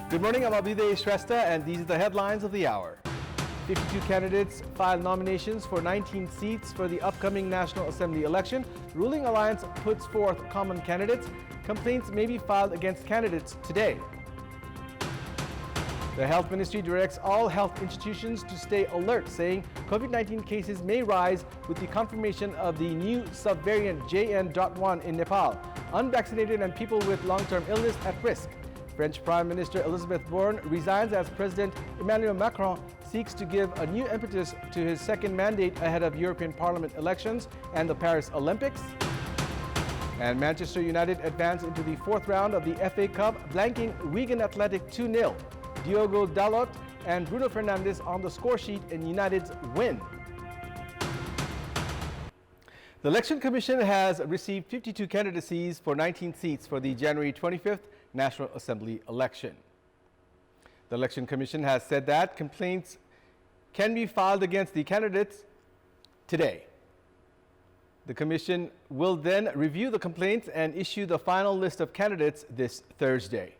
Good morning, I'm Abheudaya Shrestha, and these are the headlines of the hour. 52 candidates filed nominations for 19 seats for the upcoming National Assembly election. Ruling Alliance puts forth common candidates. Complaints may be filed against candidates today. The Health Ministry directs all health institutions to stay alert, saying COVID-19 cases may rise with the confirmation of the new subvariant JN.1 in Nepal. Unvaccinated and people with long-term illness at risk. French Prime Minister Elizabeth Borne resigns as President Emmanuel Macron seeks to give a new impetus to his second mandate ahead of European Parliament elections and the Paris Olympics. And Manchester United advance into the fourth round of the FA Cup, blanking Wigan Athletic 2-0. Diogo Dalot and Bruno Fernandes on the score sheet in United's win. The Election Commission has received 52 candidacies for 19 seats for the January 25th National Assembly election. The Election Commission has said that complaints can be filed against the candidates today. The Commission will then review the complaints and issue the final list of candidates this Thursday.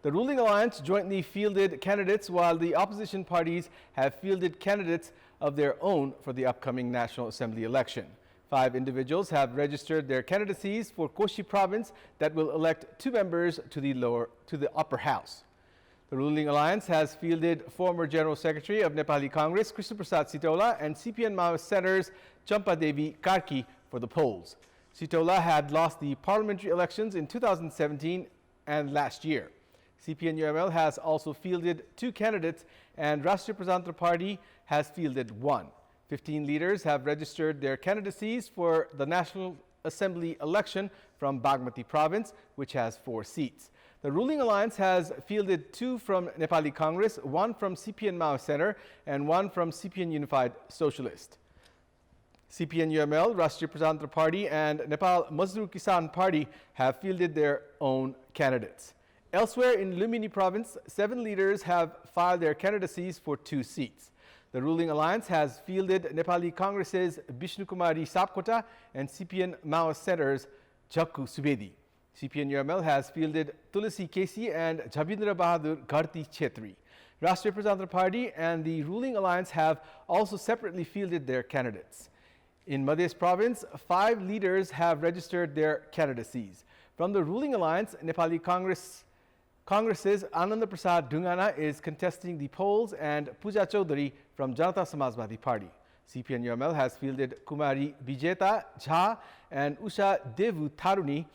The ruling alliance jointly fielded candidates while the opposition parties have fielded candidates of their own for the upcoming National Assembly election. 5 individuals have registered their candidacies for Koshi province that will elect 2 members to the upper house. The ruling alliance has fielded former General Secretary of Nepali Congress Krishna Prasad Sitola and CPN Maoist senators Champa Devi Karki for the polls. Sitola had lost the parliamentary elections in 2017 and last year. CPN-UML has also fielded 2 candidates and Rashtriya Prajantra Party has fielded 1. 15 leaders have registered their candidacies for the National Assembly election from Bagmati province, which has 4 seats. The ruling alliance has fielded 2 from Nepali Congress, 1 from CPN Maoist Center, and 1 from CPN Unified Socialist. CPN-UML, Rashtriya Prajantra Party, and Nepal Mazdoor Kisan Party have fielded their own candidates. Elsewhere in Lumini province, 7 leaders have filed their candidacies for 2 seats. The ruling alliance has fielded Nepali Congress's Bishnu Kumari Sapkota and CPN Maoist Center's Jakku Subedi. CPN-UML has fielded Tulasi Kesi and Jhabindra Bahadur Gharti Chetri. Rashtriya Prajantra Party and the ruling alliance have also separately fielded their candidates. In Madhya province, 5 leaders have registered their candidacies. From the ruling alliance, Nepali Congress's Ananda Prasad Dungana is contesting the polls and Pooja Chaudhary from Janata Samajwadi Party. CPN-UML has fielded Kumari Bijeta Jha and Usha Devu Tharuni,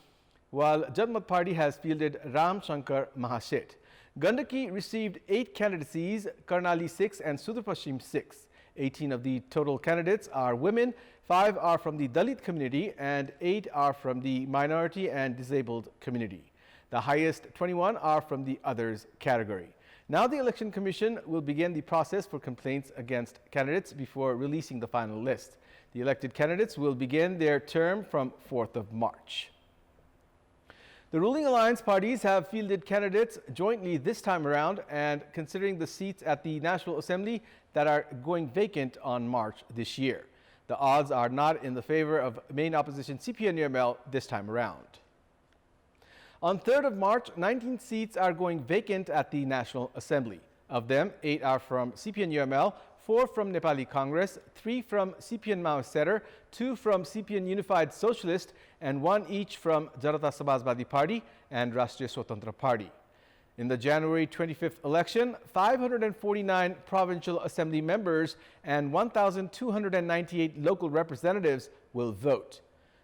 while Janmat Party has fielded Ram Shankar Mahashet. Gandaki received 8 candidacies, Karnali 6 and Sudurpashchim 6. 18 of the total candidates are women, 5 are from the Dalit community and 8 are from the minority and disabled community. The highest 21 are from the others category. Now the Election Commission will begin the process for complaints against candidates before releasing the final list. The elected candidates will begin their term from 4th of March. The ruling alliance parties have fielded candidates jointly this time around, and considering the seats at the National Assembly that are going vacant on March this year. The odds are not in the favor of main opposition CPN-UML this time around. On 3rd of March, 19 seats are going vacant at the National Assembly. Of them, 8 are from CPN-UML, 4 from Nepali Congress, 3 from CPN Maoist Center, 2 from CPN Unified Socialist, and 1 each from Janata Samajwadi Party and Rashtriya Swatantra Party. In the January 25th election, 549 provincial assembly members and 1,298 local representatives will vote.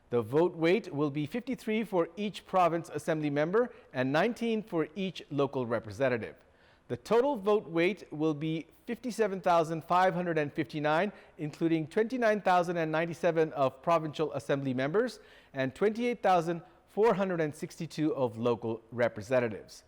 The vote weight will be 53 for each province assembly member and 19 for each local representative. The total vote weight will be 57,559, including 29,097 of provincial assembly members and 28,462 of local representatives.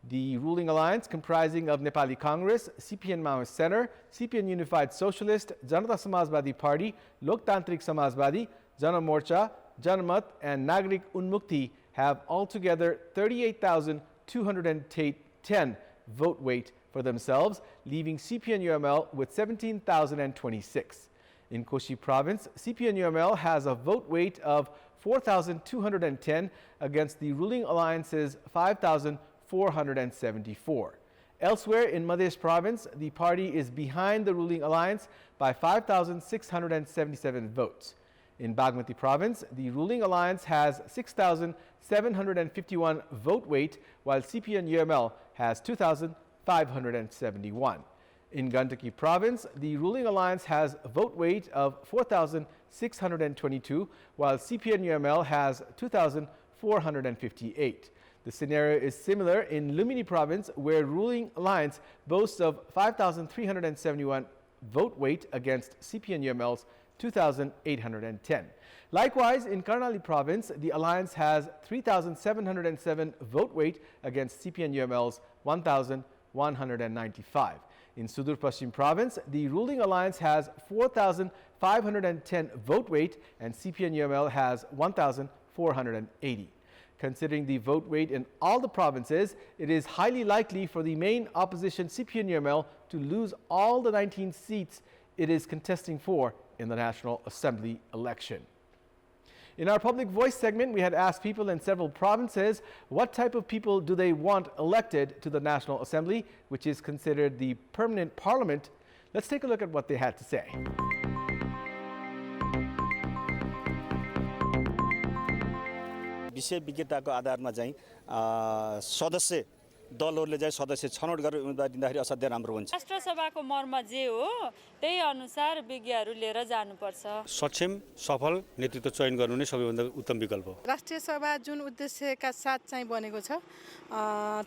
The ruling alliance, comprising of Nepali Congress, CPN Maoist Center, CPN Unified Socialist, Janata Samajwadi Party, Loktantrik Samajwadi, Jana Morcha, Janamat, and Nagrik Unmukti, have altogether 38,210 vote weight for themselves, leaving CPN-UML with 17,026. In Koshi province, CPN-UML has a vote weight of 4,210 against the ruling alliance's 5,400. 2,474. Elsewhere in Madhya province, the party is behind the ruling alliance by 5,677 votes. In Bagmati province, the ruling alliance has 6,751 vote weight, while CPN-UML has 2,571. In Gandaki province, the ruling alliance has a vote weight of 4,622, while CPN-UML has 2,458. The scenario is similar in Lumini province, where ruling alliance boasts of 5,371 vote weight against CPN-UML's 2,810. Likewise, in Karnali province, the alliance has 3,707 vote weight against CPN-UML's 1,195. In Sudur Paschim province, the ruling alliance has 4,510 vote weight and CPN-UML has 1,480. Considering the vote weight in all the provinces, it is highly likely for the main opposition CPN-UML to lose all the 19 seats it is contesting for in the National Assembly election. In our Public Voice segment, we had asked people in several provinces what type of people do they want elected to the National Assembly, which is considered the permanent parliament. Let's take a look at what they had to say. विषय विज्ञताको आधारमा चाहिँ सदस्य दलहरूले चाहिँ सदस्य छनौट गरेर उम्मेदवार दिँदाखेरि असाध्यै राम्रो हुन्छ। राष्ट्र सभाको मर्म जे हो त्यही अनुसार विज्ञहरू लिएर जानुपर्छ। सक्षम सफल नेतृत्व चयन गर्नु नै सबैभन्दा उत्तम विकल्प हो। राष्ट्रिय सभा जुन उद्देश्यका साथ चाहिँ बनेको छ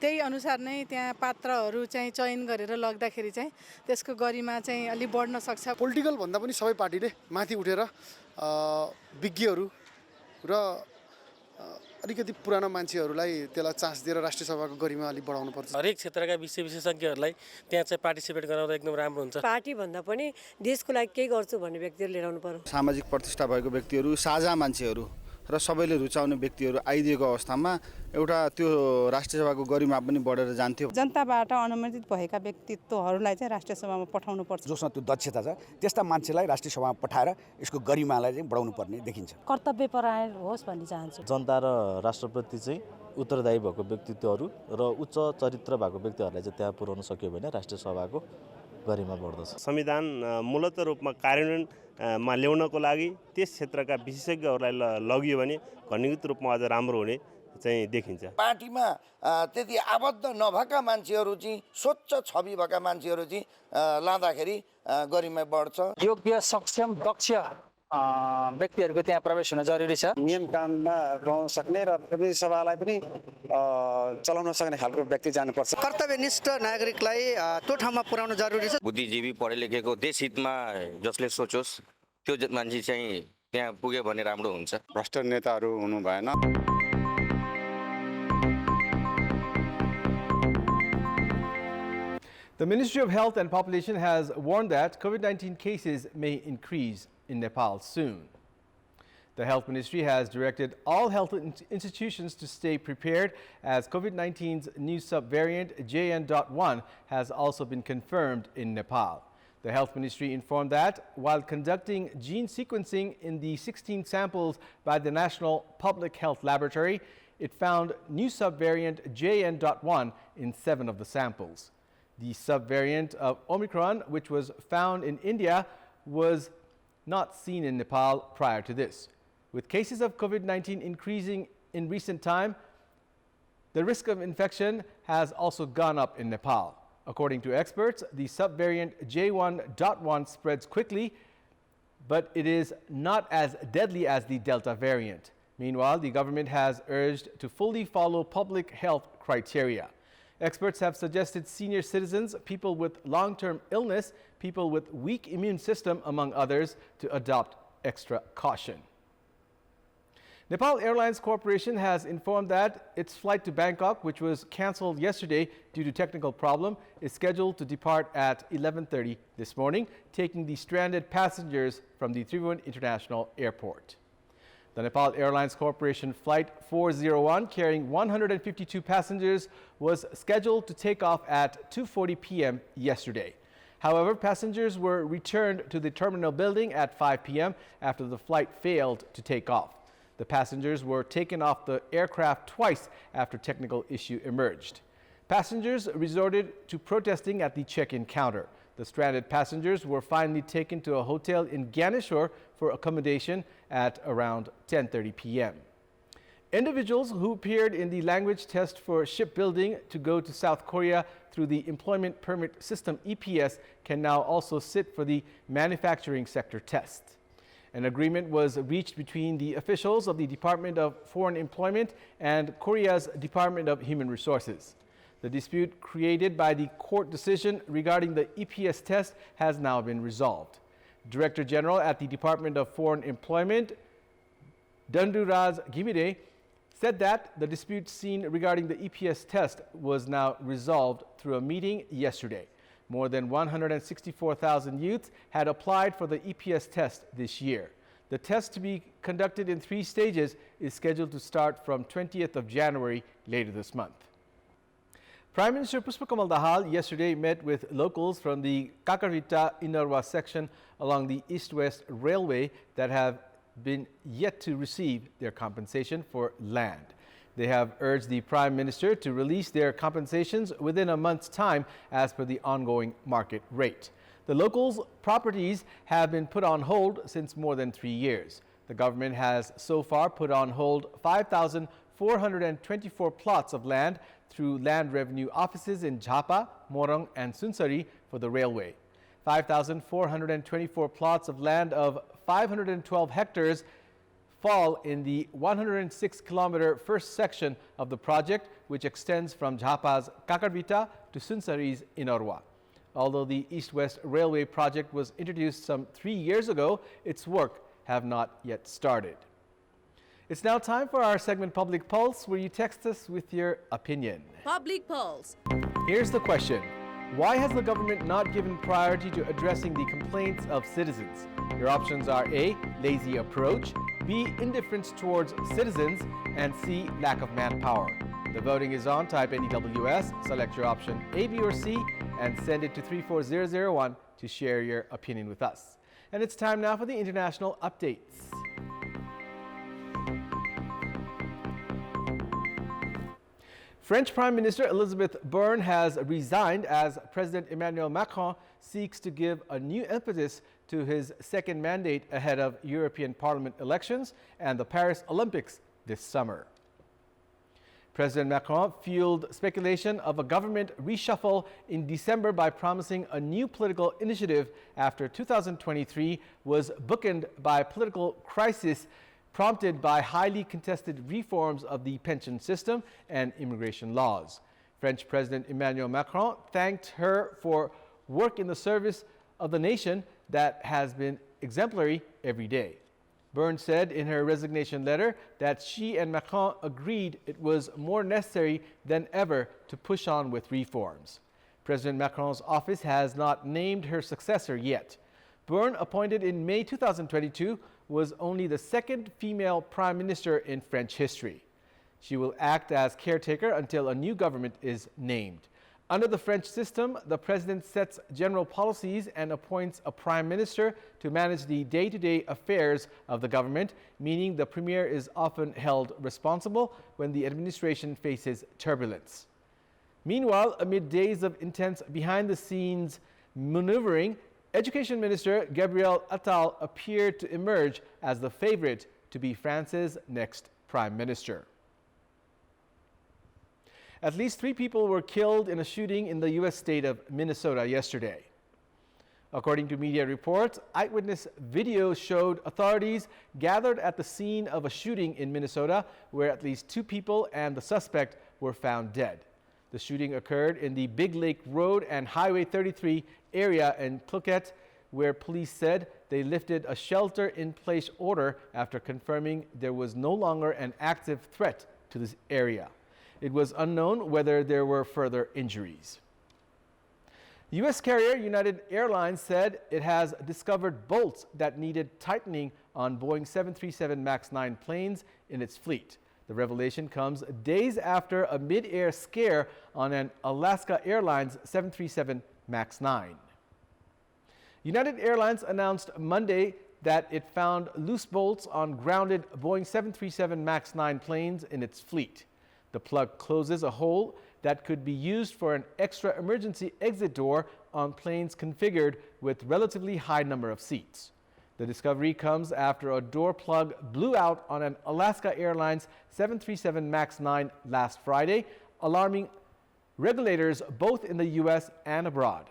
त्यही अनुसार नै त्यहाँ पात्रहरू चाहिँ चयन गरेर लग्दाखेरि चाहिँ त्यसको गरिमा चाहिँ अलि बढ्न सक्छ। पोलिटिकल भन्दा पनि सबै पार्टीले माथि उठेर विज्ञहरू र अलिकति पुरानो मान्छेहरूलाई त्यसलाई चान्स दिएर राष्ट्रिय सभाको गरिमा अलि बढाउनु पर्छ। हरेक क्षेत्रका विशेषज्ञहरूलाई त्यहाँ चाहिँ पार्टिसिपेट गराउँदा एकदम राम्रो हुन्छ। पार्टी भन्दा पनि देशको लागि केही गर्छु भन्ने व्यक्तिहरू लिएर आउनु पर्यो। सामाजिक प्रतिष्ठा भएको व्यक्तिहरू, साझा मान्छेहरू र सबैले रुचाउने व्यक्तिहरू आइदिएको अवस्थामा एउटा त्यो राष्ट्रिय सभाको गरिमा पनि बढेर जान्थ्यो। जनताबाट अनुमोदित भएका व्यक्तित्वहरूलाई चाहिँ राष्ट्रिय सभामा पठाउनु पर्छ। जोसँग त्यो दक्षता छ त्यस्ता मान्छेलाई राष्ट्रिय सभामा पठाएर यसको गरिमालाई चाहिँ बढाउनु पर्ने देखिन्छ। कर्तव्यपरायण होस् भन्ने चाहन्छु। जनता र राष्ट्रप्रति चाहिँ उत्तरदायी भएको व्यक्तित्वहरू र उच्च चरित्र भएको व्यक्तिहरूलाई चाहिँ त्यहाँ पुर्याउन सक्यो भने राष्ट्रिय सभाको गरिमा बढ्दछ। संविधान मूलत रूपमा कार्यान्वयनमा ल्याउनको लागि त्यस क्षेत्रका विशेषज्ञहरूलाई लगियो भने घनीभूत रूपमा अझ राम्रो हुने चाहिँ देखिन्छ। पार्टीमा त्यति आबद्ध नभएका मान्छेहरू चाहिँ स्वच्छ छवि भएका मान्छेहरू चाहिँ लाँदाखेरि गरिमा बढ्छ। योग्य सक्षम दक्ष व्यक्तिहरूको त्यहाँ प्रवेश हुन जरुरी छ। नियम कानुनमा रहन सक्ने र प्रतिनिधि सभालाई पनि चलाउन सक्ने खालको व्यक्ति जानुपर्छ। कर्तव्यनिष्ठ नागरिकलाई त्यो ठाउँमा पुर्याउन जरुरी छ। बुद्धिजीवी पढे लेखेको देश हितमा जसले सोचोस् त्यो मान्छे चाहिँ त्यहाँ पुग्यो भने राम्रो हुन्छ। भ्रष्ट नेताहरू हुनु भएन। The Ministry of Health and Population has warned that COVID-19 cases may increase in Nepal soon. The Health Ministry has directed all health institutions to stay prepared as COVID-19's new subvariant JN.1 has also been confirmed in Nepal. The Health Ministry informed that while conducting gene sequencing in the 16 samples by the National Public Health Laboratory, it found new subvariant JN.1 in 7 of the samples. The subvariant of Omicron, which was found in India, was not seen in Nepal prior to this. With cases of COVID-19 increasing in recent time, the risk of infection has also gone up in Nepal. According to experts, the subvariant J1.1 spreads quickly, but it is not as deadly as the Delta variant. Meanwhile, the government has urged to fully follow public health criteria. Experts have suggested senior citizens, people with long-term illness, people with weak immune system, among others, to adopt extra caution. Nepal Airlines Corporation has informed that its flight to Bangkok, which was cancelled yesterday due to technical problem, is scheduled to depart at 11:30 this morning, taking the stranded passengers from the Tribhuvan International Airport. The Nepal Airlines Corporation Flight 401, carrying 152 passengers, was scheduled to take off at 2:40 p.m. yesterday. However, passengers were returned to the terminal building at 5 p.m. after the flight failed to take off. The passengers were taken off the aircraft twice after technical issue emerged. Passengers resorted to protesting at the check-in counter. The stranded passengers were finally taken to a hotel in Gyaneshwar for accommodation at around 10:30 p.m. Individuals who appeared in the language test for shipbuilding to go to South Korea through the Employment Permit System EPS can now also sit for the manufacturing sector test. An agreement was reached between the officials of the Department of Foreign Employment and Korea's Department of Human Resources. The dispute created by the court decision regarding the EPS test has now been resolved. Director General at the Department of Foreign Employment, Danduraj Gimide, said that the dispute seen regarding the EPS test was now resolved through a meeting yesterday. More than 164,000 youths had applied for the EPS test this year. The test, to be conducted in 3 stages, is scheduled to start from 20th of January later this month. Prime Minister Pushpakamal Dahal yesterday met with locals from the Kakarvita-Inarwa section along the East-West Railway that have been yet to receive their compensation for land. They have urged the Prime Minister to release their compensations within a month's time as per the ongoing market rate. The locals' properties have been put on hold since more than 3 years. The government has so far put on hold 5,424 plots of land through land revenue offices in Jhapa, Morong and Sunsari for the railway. 5,424 plots of land of 512 hectares fall in the 106-kilometer first section of the project, which extends from Jhapa's Kakarvita to Sunsari's Inarwa. Although the East-West Railway project was introduced some 3 years ago, its work have not yet started. It's now time for our segment Public Pulse, where you text us with your opinion. Public Pulse. Here's the question. Why has the government not given priority to addressing the complaints of citizens? Your options are A, lazy approach, B, indifference towards citizens, and C, lack of manpower. The voting is on. Type NEWS, select your option A, B, or C, and send it to 34001 to share your opinion with us. And it's time now for the international updates. French Prime Minister Elizabeth Borne has resigned as President Emmanuel Macron seeks to give a new impetus to his second mandate ahead of European Parliament elections and the Paris Olympics this summer. President Macron fueled speculation of a government reshuffle in December by promising a new political initiative after 2023 was bookended by political crisis prompted by highly contested reforms of the pension system and immigration laws. French President Emmanuel Macron thanked her for work in the service of the nation that has been exemplary every day. Borne said in her resignation letter that she and Macron agreed it was more necessary than ever to push on with reforms. President Macron's office has not named her successor yet. Borne, appointed in May 2022, was only the second female prime minister in French history. She will act as caretaker until a new government is named. Under the French system, the president sets general policies and appoints a prime minister to manage the day-to-day affairs of the government, meaning the premier is often held responsible when the administration faces turbulence. Meanwhile, amid days of intense behind-the-scenes maneuvering, Education Minister Gabriel Attal appeared to emerge as the favorite to be France's next prime minister. At least 3 people were killed in a shooting in the U.S. state of Minnesota yesterday. According to media reports, eyewitness video showed authorities gathered at the scene of a shooting in Minnesota where at least 2 people and the suspect were found dead. The shooting occurred in the Big Lake Road and Highway 33 area in Cloquet, where police said they lifted a shelter-in-place order after confirming there was no longer an active threat to this area. It was unknown whether there were further injuries. U.S. carrier United Airlines said it has discovered bolts that needed tightening on Boeing 737 MAX 9 planes in its fleet. The revelation comes days after a mid-air scare on an Alaska Airlines 737 MAX 9. United Airlines announced Monday that it found loose bolts on grounded Boeing 737 MAX 9 planes in its fleet. The plug closes a hole that could be used for an extra emergency exit door on planes configured with relatively high number of seats. The discovery comes after a door plug blew out on an Alaska Airlines 737 MAX 9 last Friday, alarming regulators both in the U.S. and abroad.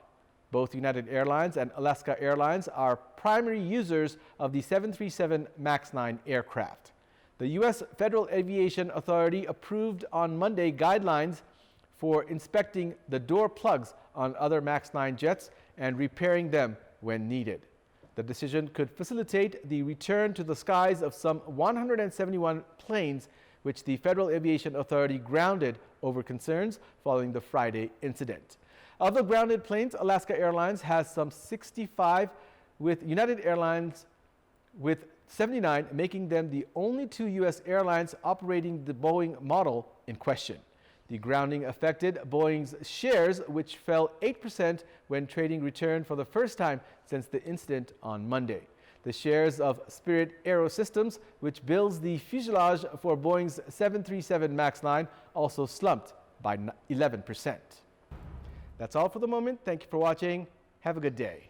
Both United Airlines and Alaska Airlines are primary users of the 737 MAX 9 aircraft. The U.S. Federal Aviation Authority approved on Monday guidelines for inspecting the door plugs on other MAX 9 jets and repairing them when needed. The decision could facilitate the return to the skies of some 171 planes which the Federal Aviation Authority grounded over concerns following the Friday incident. Of the grounded planes, Alaska Airlines has some 65, with United Airlines with 79, making them the only two U.S. airlines operating the Boeing model in question. The grounding affected Boeing's shares, which fell 8% when trading returned for the first time since the incident on Monday. The shares of Spirit Aerosystems, which builds the fuselage for Boeing's 737 MAX 9, also slumped by 11%. That's all for the moment. Thank you for watching. Have a good day.